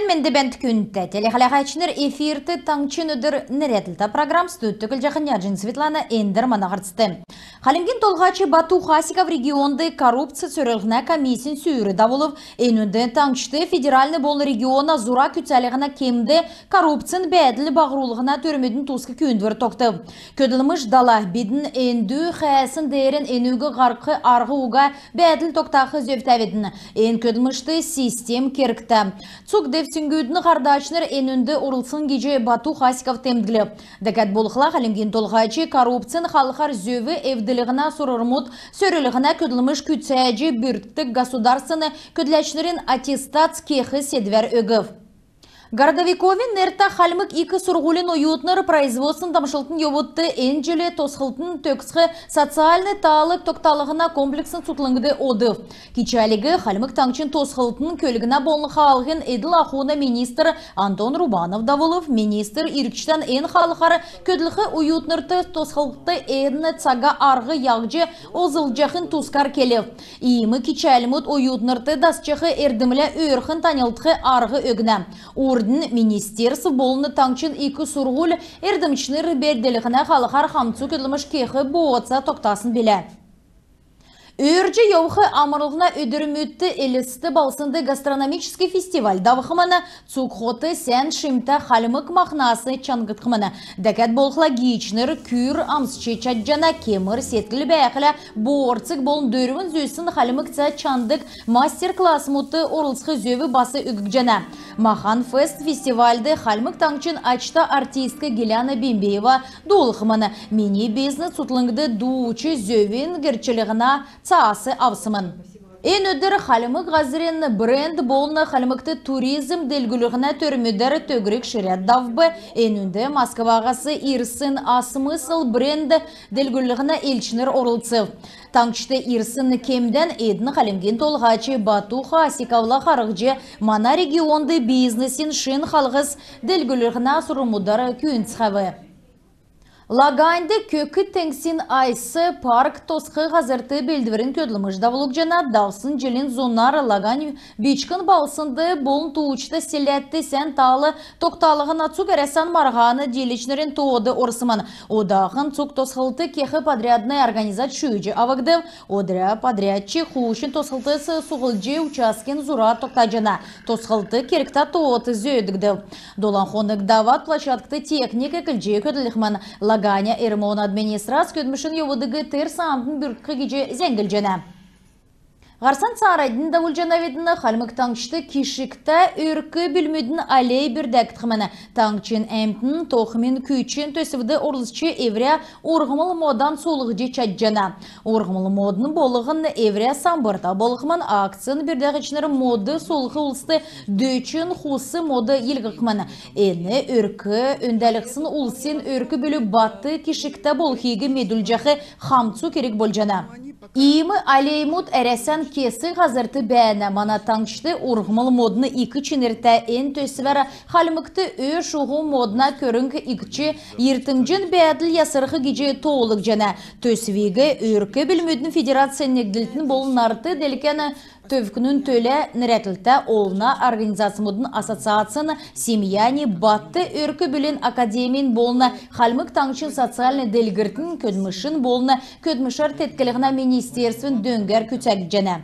менде бент күнті. Телехалағайчыныр эфирті таңчын өдір нәретілті программ стүттікіл жақын яджин Светлана Эндер манағыртысты. Халимген толғачы Бату Хасиков регионды коррупция сөрілгіна комиссин сүйірі давылып, энүнді таңчыты федеральны бол региона зура күтсәліғіна кемді коррупциян бәділі бағырулығына төрмедің тусқы күйіндвір тоқты. Көділіміш дала бедін энді қәсін дейрін энугі ғарқы арғы уға бәділ тоқтақы зөптәведін. Эн көділімішті систем керікті. Цук девсінгүйдіні қардачыныр энүнді урылсын геже Бату Хасиков темділі. Дәкәт болықла Халимген толғачы коррупциян халықар зөві evdiliğine sorurmut, sörülüğine ködülmüş kütsəci bürktük gasudarsını ködüləçlerin attestat kexi sedver ögüv. Городовиковин нерта халмык икі сургулин уютныр производствын тамшылтын йовутты энджеле тосхылтын төксхы социальный таалык токталығына комплексін сутлыңгды одыв. Кичалігі халмык таңчын тосхылтын көлігіна болны халғын эділ ахуна министр Антон Рубанов давылов, министр иркштан эн халықары көділхі уютнырты тосхылтты энні цага арғы яғжы озылжақын тускар келев. Иймі кичалімут уютнырты дасчықы эрдімлі өрхін танылтқы арғы өгіне. Министерство болны таңчын икі сургул эрдімчінір берделіғіне қалықар қамцу көділіміш кеқі боғатса тоқтасын білі. Үржі еуқы амырлығына өдірімөтті әлісті балсынды гастрономический фестиваль давықыманы цукхоты сән шимта халымық мақнасы чаңғытқыманы. Дәкәт болқыла гейчінір күр амсчы чаджана кемір сеткілі бәйқілі боғырцық болын дөрівін зөсін халымық цә чандық мастер-класс мұтты орылсқы зөві басы үгік жана. Махан фест фестивальды халымық таңчын ачта артистка Геляна Бембеева долықыманы. Мини-бизнес сутлыңды дуучы зөвін герчілігіна цаасы авсымын. Эн өдір халымық ғазырен бренд болны халымықты туризм делгілігіне төрмедер төгірік шырят давбы. Эн үнді Москвағасы ирсын асмысыл бренд делгілігіне елчінер орылцып. Таңчыты ирсын кемден едін халимген толғачы Бату Хасиковла қарықжы мана регионды бизнесін шын халғыз делгілігіне сұрымудар күйінцхавы. Лаганды көкі теңсін айсы парк тосқы ғазырты белдіверін көділіміш давылық жана давсын желін зонар лаган бечкін балсынды болын туучты селетті сән талы тоқталығын ацук әрәсан марғаны делечнерін тоғыды орсымын. Одағын цук тосқылты кеқі подрядный организат шүйджі авығды. Одря подрядчы хушын тосқылты суғылжы учаскен зура тоқтажына. Тосқылты керікта тоғыты зөйдігді. Доланхондық дават площадкты техника кілжі көділіқмін. Лаганя Эрмон администрация көдмішін евудығы тер самдың бүртқы кеже зәңгіл жана. Ғарсан сарайдың давыл жанаведіні қалмық таңшты кешікті өркі білмедің алей бірдәктіқіміні. Таңчын әмтін, тоқымен күйчен төсівді орылысчы еврия орғымыл модан солығы чаджана. Орғымыл модының болығын еврия самбырта болықмын акциян бірдәғічнер моды солығы ұлысты дөчін хусы моды елгіқіміні. Әні өркі өндәліқсын ұлсын өркі бөлі батты кешікті болхегі медүлжақы хамцу керек бол жана. Иймі алеймут әрәсән кесі ғазырты бәні мана таңшты урғымыл модны икі чынырта ән төсівәрі қалымықты өш ұғы модна көрінг икчі ертімжін бәділ ясырғы геже тоғылық жана. Төсівегі өркі білмедің федерация негділтін болын арты делікені төвкінің төлі нірәтілті олына организациямудың ассоциацияны семьяни батты өркі білін академиин болына қалмық таңшын социальный делгіртін көдмішін болына көдмішар теткілігіна министерствен дөңгер күтәк жана.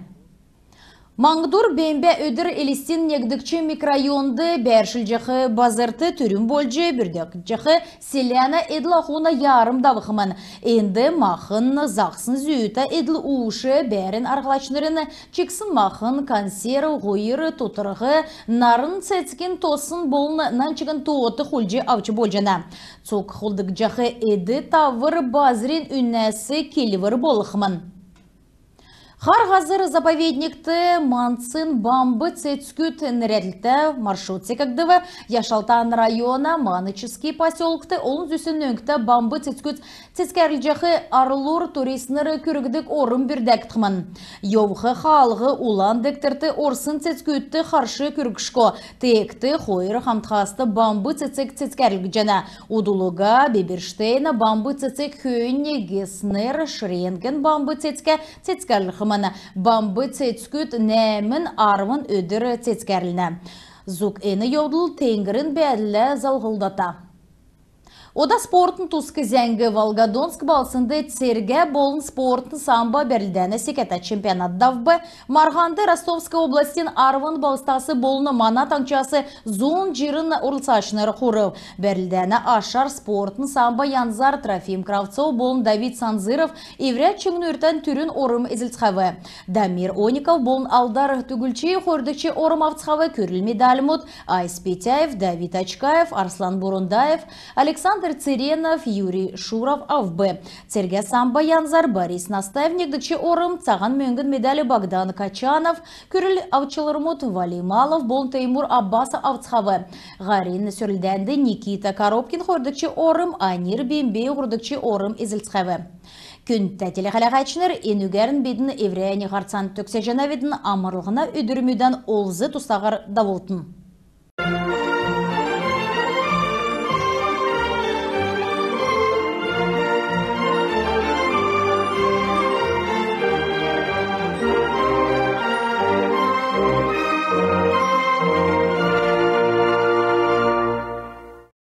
Маңдур бәмбе өдір елістен негдікчі микрорайонды бәршіл жақы базырты түрін болжы бүрдік жақы селяна еділ ақуына ярым давықымын. Енді мақын, зақсын зүйті еділ ушы бәрін арғылачнырыны чексін мақын, консер, ғойыр, тұтырғы, нарын цәцкен тосын болын нанчығын тоғыты құлжы авчы болжана. Цоқ құлдық жақы еді тавыр базырин үннәсі келівір болықымын. Хар ғазыр заповедникті манцын бамбы цецкют нрәділті маршрут секагдывы Яшалтан района Маныческий поселкті олын зүсін өңкті бамбы цецкют цецкәрілжіқі арылур туристныры күрігдік орын бірдәктімін. Йовғы қалғы улан дектірті орсын цецкютті қаршы күргішко текті қойыр қамтқасты бамбы цецек цецкәрілгі жана. Удулуға Беберштейна бамбы цецек хүйіне Геснер Шренген бамбы цецке цецкәрліқімін. Бамбы цецкют нәмін арвын өдір цецкәрліні. Зук ені йодыл тенгірін бәділі залғылдата. Ода спортын тускы зәңгі Волгодонск балсынды церге болын спортын самба берлдәні секета чемпионат давбы. Марғанды Ростовская областин арвын балстасы болыны мана таңчасы зон жирын урылсашыныр құрып. Берлдәні ашар спортын самба янзар Трофим Кравцов болын Давид Санзыров еврят чыңын өртен түрін орым eziltsxavы. Дамир Оников болын алдар түгілчі қордықчы орым авцхавы көріл медалімут Айс Петяев, Давид Очкаев, Арслан Бурундаев, Александр Циренов, Юрий Шуров авбы. Церге самба янзар Борис Настаевник дычы орым цаған мөңгін медалі Богдан Качанов, көріл авчылырмут Валималов, болын Теймур Аббаса авцхавы. Ғарин сүрілдәнді Никита Коробкин қордықчы орым, Анир Бембей қордықчы орым eziltsxavы. Күнтә телехалағайчыныр енугәрін бедін еврейні ғарцан төксе жана бедін амырлығына өдірмеден олзы тұстағыр давылтын.